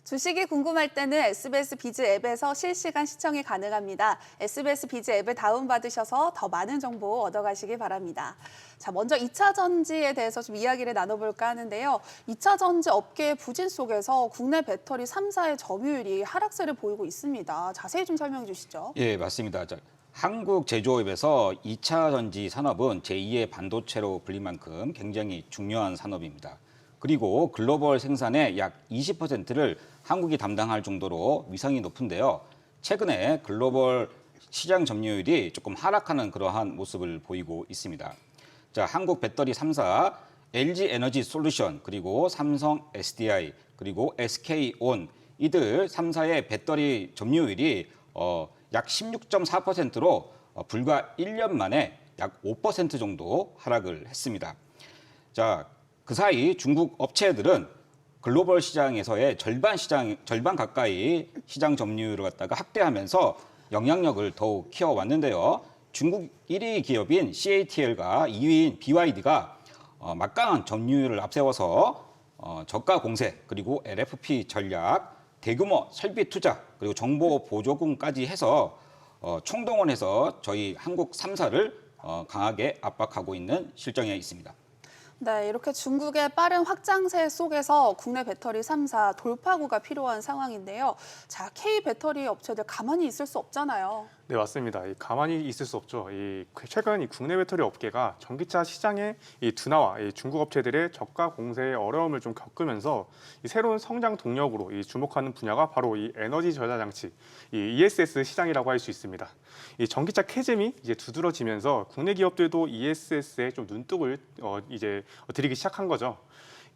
주식이 궁금할 때는 SBS 비즈 앱에서 실시간 시청이 가능합니다. SBS 비즈 앱을 다운받으셔서 더 많은 정보 얻어가시기 바랍니다. 자, 먼저 2차 전지에 대해서 좀 이야기를 나눠볼까 하는데요. 2차 전지 업계의 부진 속에서 국내 배터리 3사의 점유율이 하락세를 보이고 있습니다. 자세히 좀 설명해 주시죠. 예, 맞습니다. 한국 제조업에서 2차 전지 산업은 제2의 반도체로 불릴 만큼 굉장히 중요한 산업입니다. 그리고 글로벌 생산의 약 20%를 한국이 담당할 정도로 위상이 높은데요. 최근에 글로벌 시장 점유율이 조금 하락하는 그러한 모습을 보이고 있습니다. 자, 한국 배터리 3사, LG 에너지 솔루션, 그리고 삼성 SDI, 그리고 SK온 이들 3사의 배터리 점유율이 약 16.4%로 불과 1년 만에 약 5% 정도 하락을 했습니다. 자, 그 사이 중국 업체들은 글로벌 시장에서의 절반 가까이 시장 점유율을 갖다가 확대하면서 영향력을 더욱 키워왔는데요. 중국 1위 기업인 CATL과 2위인 BYD가 막강한 점유율을 앞세워서 저가 공세, 그리고 LFP 전략, 대규모 설비 투자, 그리고 정보 보조금까지 해서 총동원해서 저희 한국 3사를 강하게 압박하고 있는 실정에 있습니다. 네, 이렇게 중국의 빠른 확장세 속에서 국내 배터리 3사 돌파구가 필요한 상황인데요. 자, K 배터리 업체들 가만히 있을 수 없잖아요. 네, 맞습니다. 가만히 있을 수 없죠. 최근 국내 배터리 업계가 전기차 시장의 둔화와 중국 업체들의 저가 공세의 어려움을 좀 겪으면서 새로운 성장 동력으로 주목하는 분야가 바로 에너지 저장 장치, ESS 시장이라고 할 수 있습니다. 전기차 캐즘이 이제 두드러지면서 국내 기업들도 ESS에 좀 눈독을 들이기 시작한 거죠.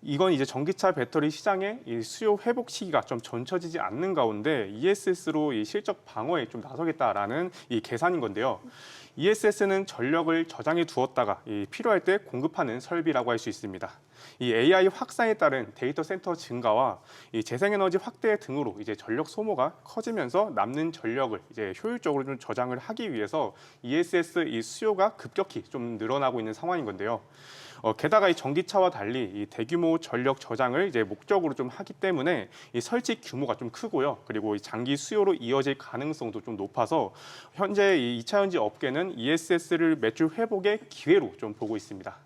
이건 이제 전기차 배터리 시장의 수요 회복 시기가 좀 전쳐지지 않는 가운데 ESS로 실적 방어에 좀 나서겠다라는 계산인 건데요. ESS는 전력을 저장해 두었다가 필요할 때 공급하는 설비라고 할 수 있습니다. AI 확산에 따른 데이터 센터 증가와 재생에너지 확대 등으로 이제 전력 소모가 커지면서 남는 전력을 이제 효율적으로 좀 저장을 하기 위해서 ESS 수요가 급격히 좀 늘어나고 있는 상황인 건데요. 게다가 전기차와 달리 대규모 전력 저장을 이제 목적으로 좀 하기 때문에 설치 규모가 좀 크고요. 그리고 장기 수요로 이어질 가능성도 좀 높아서 현재 2차 전지 업계는 ESS를 매출 회복의 기회로 좀 보고 있습니다.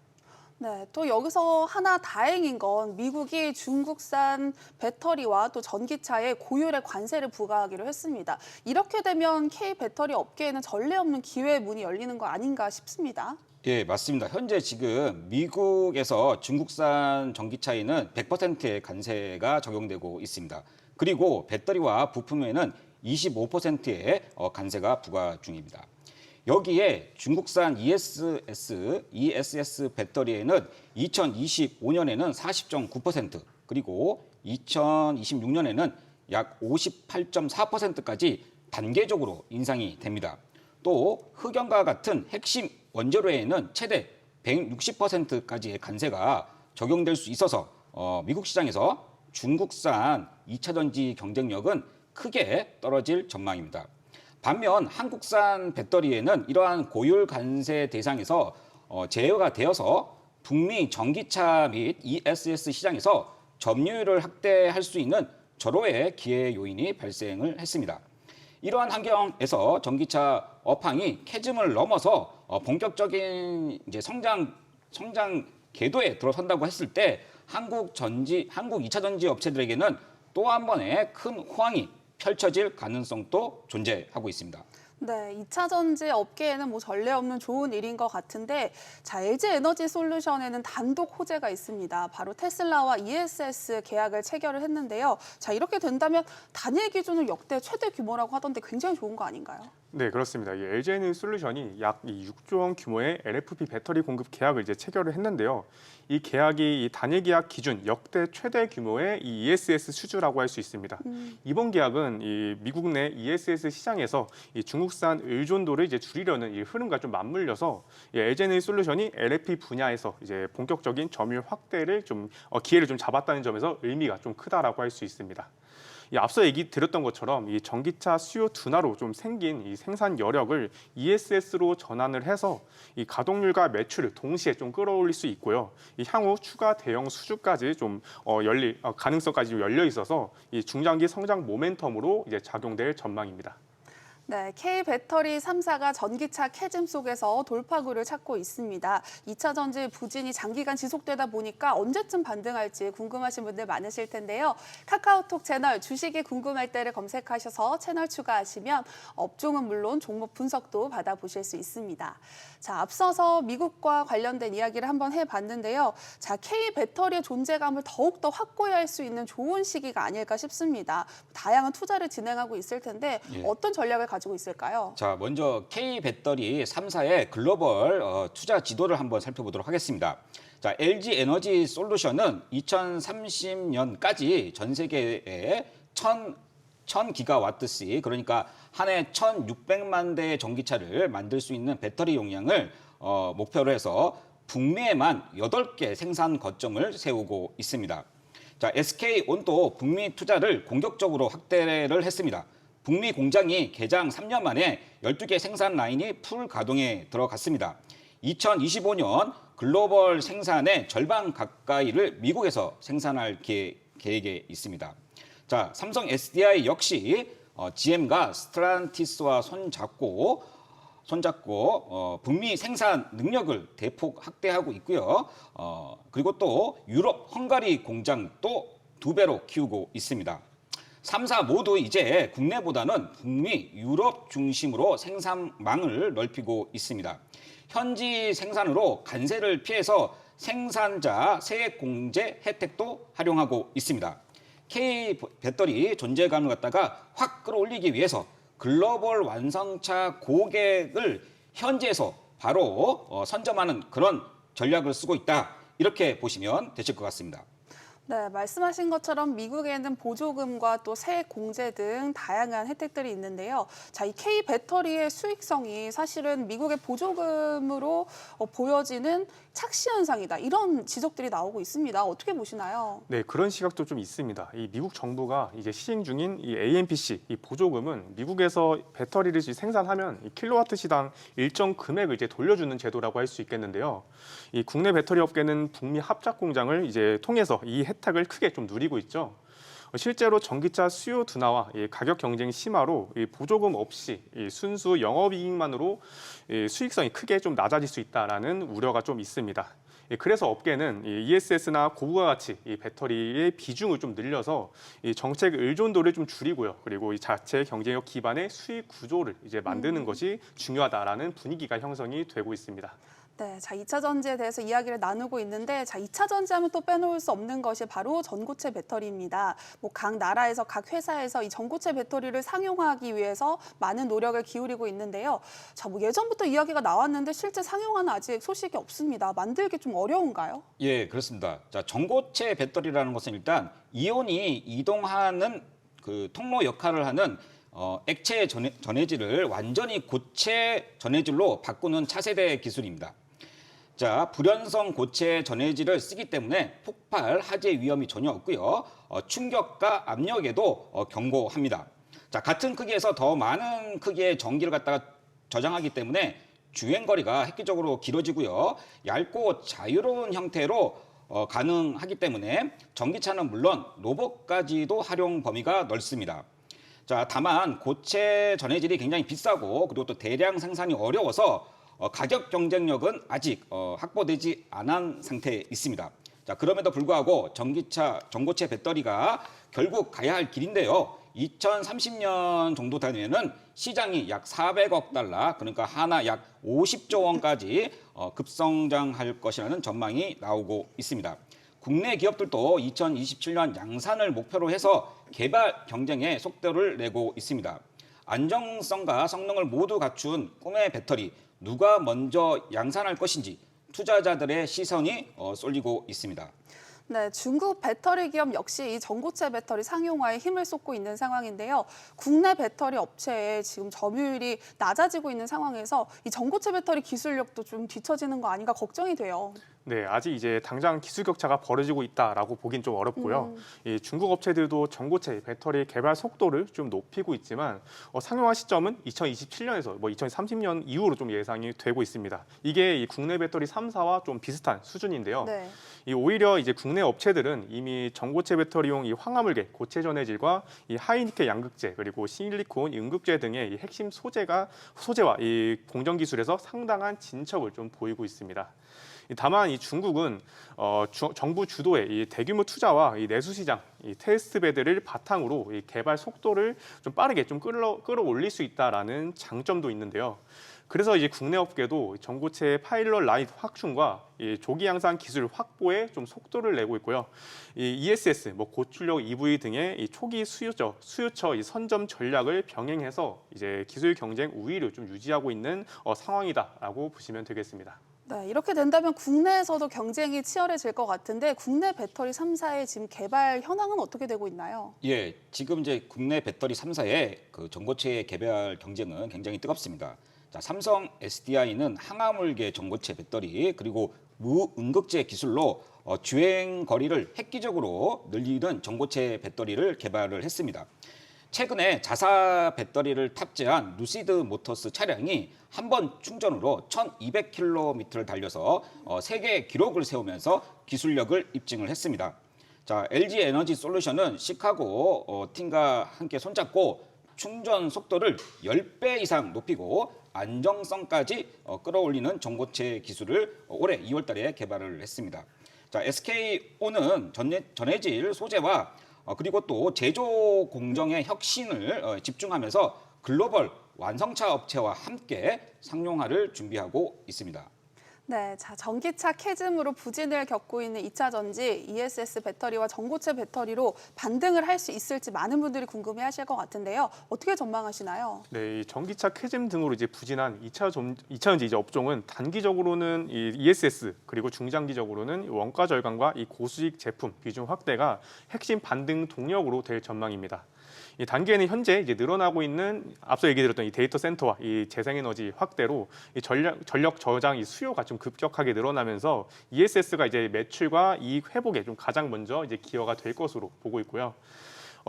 네, 또 여기서 하나 다행인 건 미국이 중국산 배터리와 또 전기차에 고율의 관세를 부과하기로 했습니다. 이렇게 되면 K 배터리 업계에는 전례 없는 기회의 문이 열리는 거 아닌가 싶습니다. 예, 맞습니다. 현재 지금 미국에서 중국산 전기차에는 100%의 관세가 적용되고 있습니다. 그리고 배터리와 부품에는 25%의 관세가 부과 중입니다. 여기에 중국산 ESS 배터리에는 2025년에는 40.9%, 그리고 2026년에는 약 58.4%까지 단계적으로 인상이 됩니다. 또 흑연과 같은 핵심 원재료에는 최대 160%까지의 관세가 적용될 수 있어서 미국 시장에서 중국산 2차 전지 경쟁력은 크게 떨어질 전망입니다. 반면 한국산 배터리에는 이러한 고율 관세 대상에서 제어가 되어서 북미 전기차 및 ESS 시장에서 점유율을 확대할 수 있는 절호의 기회 요인이 발생을 했습니다. 이러한 환경에서 전기차 업황이 캐즘을 넘어서 본격적인 이제 성장 궤도에 들어선다고 했을 때 한국 2차 전지 업체들에게는 또 한 번의 큰 호황이 펼쳐질 가능성도 존재하고 있습니다. 네, 2차 전지 업계에는 뭐 전례 없는 좋은 일인 것 같은데, 자, LG 에너지 솔루션에는 단독 호재가 있습니다. 바로 테슬라와 ESS 계약을 체결을 했는데요. 자, 이렇게 된다면 단일 기준은 역대 최대 규모라고 하던데 굉장히 좋은 거 아닌가요? 네, 그렇습니다. LG 에너지 솔루션이 약 6조 원 규모의 LFP 배터리 공급 계약을 이제 체결을 했는데요. 이 계약이 단일 계약 기준 역대 최대 규모의 ESS 수주라고 할 수 있습니다. 이번 계약은 미국 내 ESS 시장에서 중국 미국산 의존도를 이제 줄이려는 이 흐름과 좀 맞물려서 LG 솔루션이 LFP 분야에서 이제 본격적인 점유율 확대를 좀 기회를 좀 잡았다는 점에서 의미가 좀 크다라고 할 수 있습니다. 앞서 얘기 드렸던 것처럼 이 전기차 수요 둔화로 좀 생긴 이 생산 여력을 ESS로 전환을 해서 이 가동률과 매출을 동시에 좀 끌어올릴 수 있고요. 이 향후 추가 대형 수주까지 좀 열릴 가능성까지 열려 있어서 이 중장기 성장 모멘텀으로 이제 작용될 전망입니다. 네, K배터리 3사가 전기차 캐즘 속에서 돌파구를 찾고 있습니다. 2차 전지 부진이 장기간 지속되다 보니까 언제쯤 반등할지 궁금하신 분들 많으실 텐데요. 카카오톡 채널 주식이 궁금할 때를 검색하셔서 채널 추가하시면 업종은 물론 종목 분석도 받아보실 수 있습니다. 자, 앞서서 미국과 관련된 이야기를 한번 해봤는데요. 자, K배터리의 존재감을 더욱더 확고히 할 수 있는 좋은 시기가 아닐까 싶습니다. 다양한 투자를 진행하고 있을 텐데 어떤 전략을 가지고 있을까요? 자, 먼저 K배터리 3사의 글로벌 투자 지도를 한번 살펴보도록 하겠습니다. 자, LG 에너지 솔루션은 2030년까지 전 세계에 1000기가와트씩, 그러니까 한 해 1600만 대의 전기차를 만들 수 있는 배터리 용량을 목표로 해서 북미에만 8개 생산 거점을 세우고 있습니다. 자, SK온도 북미 투자를 공격적으로 확대를 했습니다. 북미 공장이 개장 3년 만에 12개 생산 라인이 풀 가동에 들어갔습니다. 2025년 글로벌 생산의 절반 가까이를 미국에서 생산할 계획에 있습니다. 자, 삼성 SDI 역시 GM과 스텔란티스와 손잡고 북미 생산 능력을 대폭 확대하고 있고요. 그리고 또 유럽 헝가리 공장도 2배로 키우고 있습니다. 3사 모두 이제 국내보다는 북미, 유럽 중심으로 생산망을 넓히고 있습니다. 현지 생산으로 관세를 피해서 생산자 세액 공제 혜택도 활용하고 있습니다. K배터리 존재감을 갖다가 확 끌어올리기 위해서 글로벌 완성차 고객을 현지에서 바로 선점하는 그런 전략을 쓰고 있다. 이렇게 보시면 되실 것 같습니다. 네, 말씀하신 것처럼 미국에는 보조금과 또 세액 공제 등 다양한 혜택들이 있는데요. 자, 이 K배터리의 수익성이 사실은 미국의 보조금으로 보여지는 착시 현상이다. 이런 지적들이 나오고 있습니다. 어떻게 보시나요? 네, 그런 시각도 좀 있습니다. 이 미국 정부가 이제 시행 중인 이 AMPC, 이 보조금은 미국에서 배터리를 생산하면 이 킬로와트 시당 일정 금액을 이제 돌려주는 제도라고 할 수 있겠는데요. 이 국내 배터리 업계는 북미 합작 공장을 이제 통해서 이 혜택을 크게 좀 누리고 있죠. 실제로 전기차 수요 둔화와 가격 경쟁 심화로 보조금 없이 순수 영업이익만으로 수익성이 크게 좀 낮아질 수 있다라는 우려가 좀 있습니다. 그래서 업계는 ESS나 고부가 가치 배터리의 비중을 좀 늘려서 정책 의존도를 좀 줄이고요. 그리고 자체 경쟁력 기반의 수익 구조를 이제 만드는 것이 중요하다라는 분위기가 형성이 되고 있습니다. 네, 자, 2차 전지에 대해서 이야기를 나누고 있는데, 자, 2차 전지하면 또 빼놓을 수 없는 것이 바로 전고체 배터리입니다. 각 나라에서 각 회사에서 이 전고체 배터리를 상용화하기 위해서 많은 노력을 기울이고 있는데요. 자, 예전부터 이야기가 나왔는데 실제 상용화는 아직 소식이 없습니다. 만들기 좀 어려운가요? 예, 그렇습니다. 자, 전고체 배터리라는 것은 일단 이온이 이동하는 그 통로 역할을 하는 액체 전해질을 완전히 고체 전해질로 바꾸는 차세대 기술입니다. 자, 불연성 고체 전해질을 쓰기 때문에 폭발, 화재 위험이 전혀 없고요. 충격과 압력에도 경고합니다. 자, 같은 크기에서 더 많은 크기의 전기를 갖다가 저장하기 때문에 주행거리가 획기적으로 길어지고요. 얇고 자유로운 형태로 가능하기 때문에 전기차는 물론 로봇까지도 활용 범위가 넓습니다. 자, 다만 고체 전해질이 굉장히 비싸고 그리고 또 대량 생산이 어려워서 가격 경쟁력은 아직 확보되지 않은 상태에 있습니다. 자, 그럼에도 불구하고 전고체 배터리가 결국 가야 할 길인데요. 2030년 정도 되면은 시장이 약 400억 달러, 그러니까 하나 약 50조 원까지 급성장할 것이라는 전망이 나오고 있습니다. 국내 기업들도 2027년 양산을 목표로 해서 개발 경쟁에 속도를 내고 있습니다. 안정성과 성능을 모두 갖춘 꿈의 배터리, 누가 먼저 양산할 것인지 투자자들의 시선이 쏠리고 있습니다. 네, 중국 배터리 기업 역시 이 전고체 배터리 상용화에 힘을 쏟고 있는 상황인데요. 국내 배터리 업체의 지금 점유율이 낮아지고 있는 상황에서 이 전고체 배터리 기술력도 좀 뒤처지는 거 아닌가 걱정이 돼요. 네, 아직 이제 당장 기술 격차가 벌어지고 있다라고 보긴 좀 어렵고요. 이 중국 업체들도 전고체 배터리 개발 속도를 좀 높이고 있지만 상용화 시점은 2027년에서 2030년 이후로 좀 예상이 되고 있습니다. 이게 이 국내 배터리 3사와 좀 비슷한 수준인데요. 네. 이 오히려 이제 국내 업체들은 이미 전고체 배터리용 이 황화물계 고체 전해질과 이 하이니켈 양극재 그리고 실리콘 음극재 등의 이 핵심 소재와 이 공정 기술에서 상당한 진척을 좀 보이고 있습니다. 다만 이 중국은 정부 주도의 이 대규모 투자와 이 내수 시장, 이 테스트 베드를 바탕으로 이 개발 속도를 좀 빠르게 좀 끌어올릴 수 있다라는 장점도 있는데요. 그래서 이제 국내 업계도 전고체 파일럿 라인 확충과 이 조기 양산 기술 확보에 좀 속도를 내고 있고요. 이 ESS, 고출력 EV 등의 이 초기 수요처 이 선점 전략을 병행해서 이제 기술 경쟁 우위를 좀 유지하고 있는 상황이다라고 보시면 되겠습니다. 네, 이렇게 된다면 국내에서도 경쟁이 치열해질 것 같은데 국내 배터리 3사의 지금 개발 현황은 어떻게 되고 있나요? 예, 지금 이제 국내 배터리 3사의 그 전고체 개발 경쟁은 굉장히 뜨겁습니다. 자, 삼성 SDI는 항화물계 전고체 배터리 그리고 무음극재 기술로 주행 거리를 획기적으로 늘리는 전고체 배터리를 개발을 했습니다. 최근에 자사 배터리를 탑재한 루시드 모터스 차량이 한 번 충전으로 1,200km를 달려서 세계 기록을 세우면서 기술력을 입증을 했습니다. 자, LG 에너지 솔루션은 시카고 팀과 함께 손잡고 충전 속도를 10배 이상 높이고 안정성까지 끌어올리는 전고체 기술을 올해 2월 달에 개발을 했습니다. 자, SKO는 전해질 소재와 그리고 또 제조 공정의 혁신을 집중하면서 글로벌 완성차 업체와 함께 상용화를 준비하고 있습니다. 네, 자, 전기차 캐즘으로 부진을 겪고 있는 2차 전지 ESS 배터리와 전고체 배터리로 반등을 할 수 있을지 많은 분들이 궁금해하실 것 같은데요. 어떻게 전망하시나요? 네, 이 전기차 캐즘 등으로 이제 부진한 2차 전지 이제 업종은 단기적으로는 이 ESS 그리고 중장기적으로는 원가 절감과 이 고수익 제품 비중 확대가 핵심 반등 동력으로 될 전망입니다. 이 단기에는 현재 이제 늘어나고 있는 앞서 얘기 드렸던 이 데이터 센터와 이 재생에너지 확대로 이 전력 저장 이 수요가 좀 급격하게 늘어나면서 ESS가 이제 매출과 이익 회복에 좀 가장 먼저 이제 기여가 될 것으로 보고 있고요.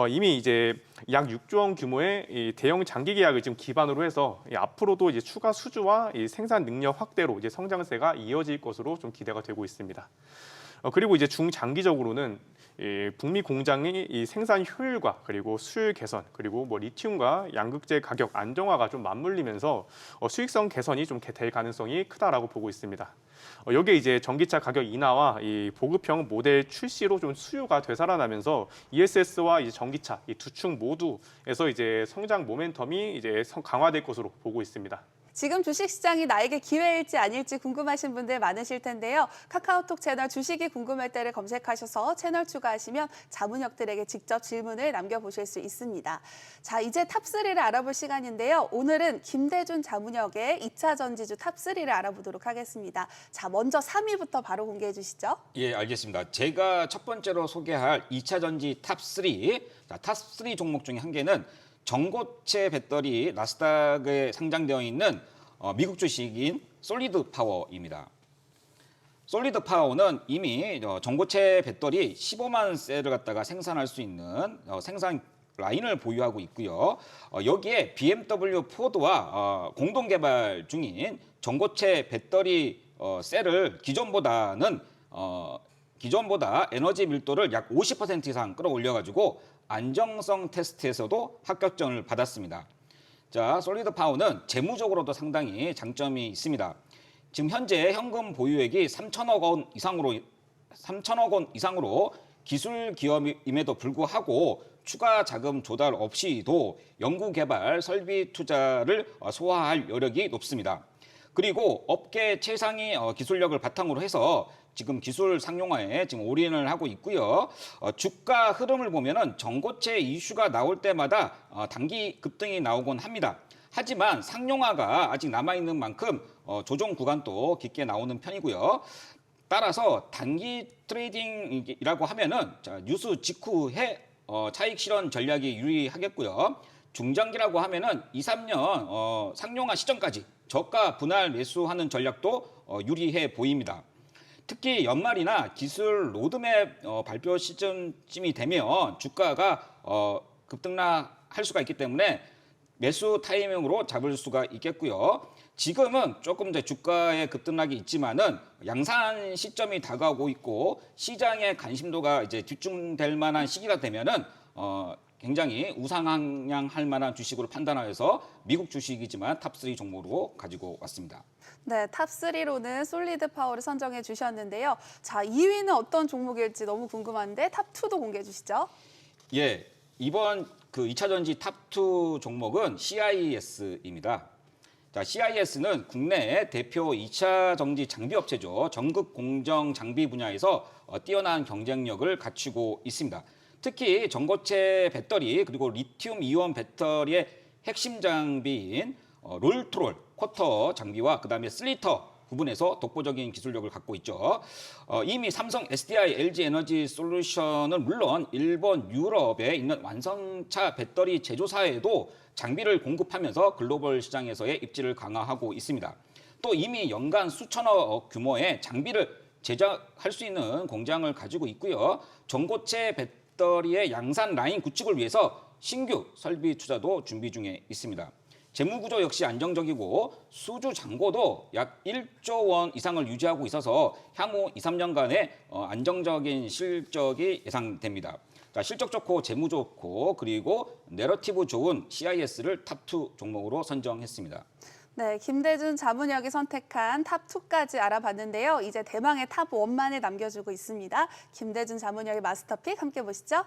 이미 이제 약 6조 원 규모의 이 대형 장기 계약을 지금 기반으로 해서 앞으로도 이제 추가 수주와 이 생산 능력 확대로 이제 성장세가 이어질 것으로 좀 기대가 되고 있습니다. 그리고 이제 중장기적으로는 이 북미 공장의 이 생산 효율과 그리고 수율 개선 그리고 리튬과 양극재 가격 안정화가 좀 맞물리면서 수익성 개선이 좀 될 가능성이 크다라고 보고 있습니다. 여기에 이제 전기차 가격 인하와 이 보급형 모델 출시로 좀 수요가 되살아나면서 ESS와 이제 전기차 이 두 축 모두에서 이제 성장 모멘텀이 이제 강화될 것으로 보고 있습니다. 지금 주식시장이 나에게 기회일지 아닐지 궁금하신 분들 많으실 텐데요. 카카오톡 채널 주식이 궁금할 때를 검색하셔서 채널 추가하시면 자문역들에게 직접 질문을 남겨보실 수 있습니다. 자, 이제 탑3를 알아볼 시간인데요. 오늘은 김대준 자문역의 2차 전지주 탑3를 알아보도록 하겠습니다. 자, 먼저 3위부터 바로 공개해 주시죠. 예, 알겠습니다. 제가 첫 번째로 소개할 2차 전지 탑3, 자, 탑3 종목 중에 한 개는 전고체 배터리 나스닥에 상장되어 있는 미국 주식인 솔리드 파워입니다. 솔리드 파워는 이미 전고체 배터리 15만 셀을 갖다가 생산할 수 있는 생산 라인을 보유하고 있고요. 여기에 BMW 포드와 공동 개발 중인 전고체 배터리 셀을 기존보다 에너지 밀도를 약 50% 이상 끌어올려가지고 안정성 테스트에서도 합격점을 받았습니다. 자, 솔리드 파워는 재무적으로도 상당히 장점이 있습니다. 지금 현재 현금 보유액이 3천억 원 이상으로 기술 기업임에도 불구하고 추가 자금 조달 없이도 연구개발 설비 투자를 소화할 여력이 높습니다. 그리고 업계 최상위 기술력을 바탕으로 해서 지금 기술 상용화에 지금 올인을 하고 있고요. 주가 흐름을 보면은 전고체 이슈가 나올 때마다 단기 급등이 나오곤 합니다. 하지만 상용화가 아직 남아있는 만큼 조정 구간도 깊게 나오는 편이고요. 따라서 단기 트레이딩이라고 하면은 자, 뉴스 직후에 차익 실현 전략이 유리하겠고요. 중장기라고 하면은 2, 3년 상용화 시점까지 저가 분할 매수하는 전략도 유리해 보입니다. 특히 연말이나 기술 로드맵 발표 시점쯤이 되면 주가가 급등락할 수가 있기 때문에 매수 타이밍으로 잡을 수가 있겠고요. 지금은 조금 더 주가의 급등락이 있지만은 양산 시점이 다가오고 있고 시장의 관심도가 이제 집중될 만한 시기가 되면은 굉장히 우상향할 만한 주식으로 판단하여서 미국 주식이지만 탑3 종목으로 가지고 왔습니다. 네, 탑3로는 솔리드 파워를 선정해 주셨는데요. 자, 2위는 어떤 종목일지 너무 궁금한데 탑2도 공개해 주시죠. 예, 이번 그 2차 전지 탑2 종목은 CIS입니다. 자, CIS는 국내 대표 2차 전지 장비 업체죠. 전극 공정 장비 분야에서 뛰어난 경쟁력을 갖추고 있습니다. 특히 전고체 배터리 그리고 리튬 이온 배터리의 핵심 장비인 롤트롤 쿼터 장비와 그다음에 슬리터 부분에서 독보적인 기술력을 갖고 있죠. 이미 삼성, SDI, LG 에너지 솔루션은 물론 일본, 유럽에 있는 완성차 배터리 제조사에도 장비를 공급하면서 글로벌 시장에서의 입지를 강화하고 있습니다. 또 이미 연간 수천억 규모의 장비를 제작할 수 있는 공장을 가지고 있고요. 전고체 배터리의 양산 라인 구축을 위해서 신규 설비 투자도 준비 중에 있습니다. 재무 구조 역시 안정적이고 수주 잔고도 약 1조 원 이상을 유지하고 있어서 향후 2, 3년간의 안정적인 실적이 예상됩니다. 자, 실적 좋고 재무 좋고 그리고 내러티브 좋은 CIS를 탑2 종목으로 선정했습니다. 네, 김대준 자문역이 선택한 탑2까지 알아봤는데요. 이제 대망의 탑1만을 남겨주고 있습니다. 김대준 자문역의 마스터픽 함께 보시죠.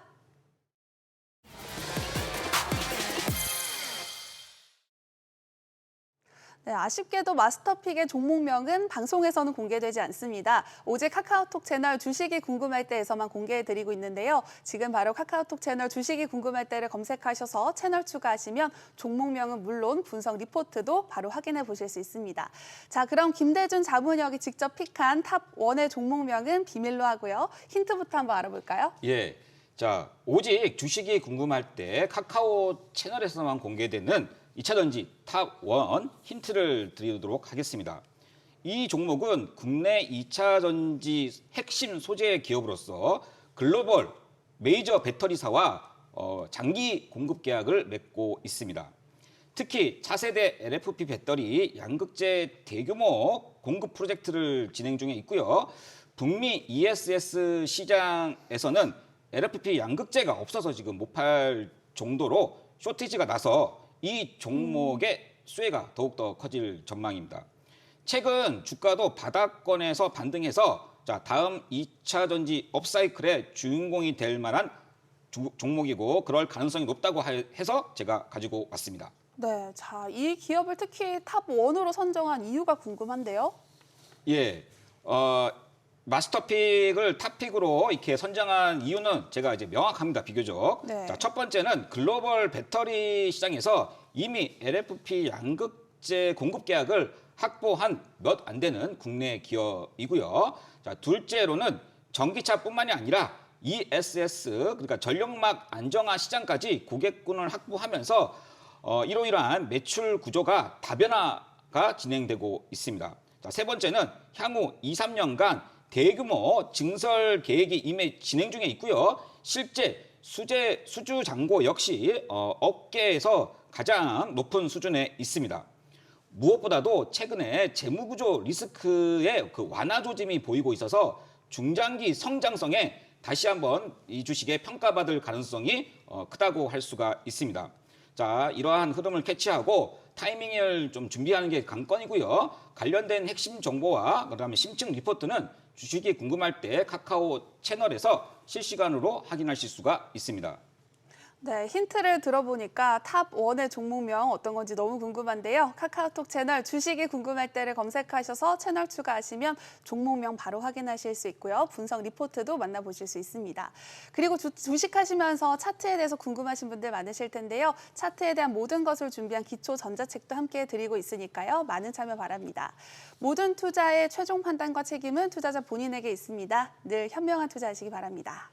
네, 아쉽게도 마스터픽의 종목명은 방송에서는 공개되지 않습니다. 오직 카카오톡 채널 주식이 궁금할 때에서만 공개해드리고 있는데요. 지금 바로 카카오톡 채널 주식이 궁금할 때를 검색하셔서 채널 추가하시면 종목명은 물론 분석 리포트도 바로 확인해 보실 수 있습니다. 자, 그럼 김대준 자문역이 직접 픽한 탑1의 종목명은 비밀로 하고요. 힌트부터 한번 알아볼까요? 예, 자, 오직 주식이 궁금할 때 카카오 채널에서만 공개되는 2차 전지 탑1 힌트를 드리도록 하겠습니다. 이 종목은 국내 2차 전지 핵심 소재 기업으로서 글로벌 메이저 배터리사와 장기 공급 계약을 맺고 있습니다. 특히 차세대 LFP 배터리 양극재 대규모 공급 프로젝트를 진행 중에 있고요. 북미 ESS 시장에서는 LFP 양극재가 없어서 지금 못 팔 정도로 쇼티지가 나서 이 종목의 수혜가 더욱더 커질 전망입니다. 최근 주가도 바닥권에서 반등해서 자, 다음 2차 전지 업사이클의 주인공이 될 만한 종목이고 그럴 가능성이 높다고 해서 제가 가지고 왔습니다. 네, 자, 이 기업을 특히 탑1으로 선정한 이유가 궁금한데요. 예, 마스터픽을 탑픽으로 이렇게 선정한 이유는 제가 이제 명확합니다, 비교적. 네. 자, 첫 번째는 글로벌 배터리 시장에서 이미 LFP 양극재 공급 계약을 확보한 몇 안 되는 국내 기업이고요. 자, 둘째로는 전기차뿐만이 아니라 ESS, 그러니까 전력막 안정화 시장까지 고객군을 확보하면서 이러이러한 매출 구조가 다변화가 진행되고 있습니다. 자, 세 번째는 향후 2, 3년간 대규모 증설 계획이 이미 진행 중에 있고요. 실제 수주 잔고 역시 업계에서 가장 높은 수준에 있습니다. 무엇보다도 최근에 재무구조 리스크의 그 완화 조짐이 보이고 있어서 중장기 성장성에 다시 한번 이 주식에 평가받을 가능성이 크다고 할 수가 있습니다. 자, 이러한 흐름을 캐치하고 타이밍을 좀 준비하는 게 관건이고요. 관련된 핵심 정보와 그다음에 심층 리포트는 주식이 궁금할 때 카카오 채널에서 실시간으로 확인하실 수가 있습니다. 네, 힌트를 들어보니까 탑 1의 종목명 어떤 건지 너무 궁금한데요. 카카오톡 채널 주식이 궁금할 때를 검색하셔서 채널 추가하시면 종목명 바로 확인하실 수 있고요. 분석 리포트도 만나보실 수 있습니다. 그리고 주식하시면서 차트에 대해서 궁금하신 분들 많으실 텐데요. 차트에 대한 모든 것을 준비한 기초 전자책도 함께 드리고 있으니까요. 많은 참여 바랍니다. 모든 투자의 최종 판단과 책임은 투자자 본인에게 있습니다. 늘 현명한 투자하시기 바랍니다.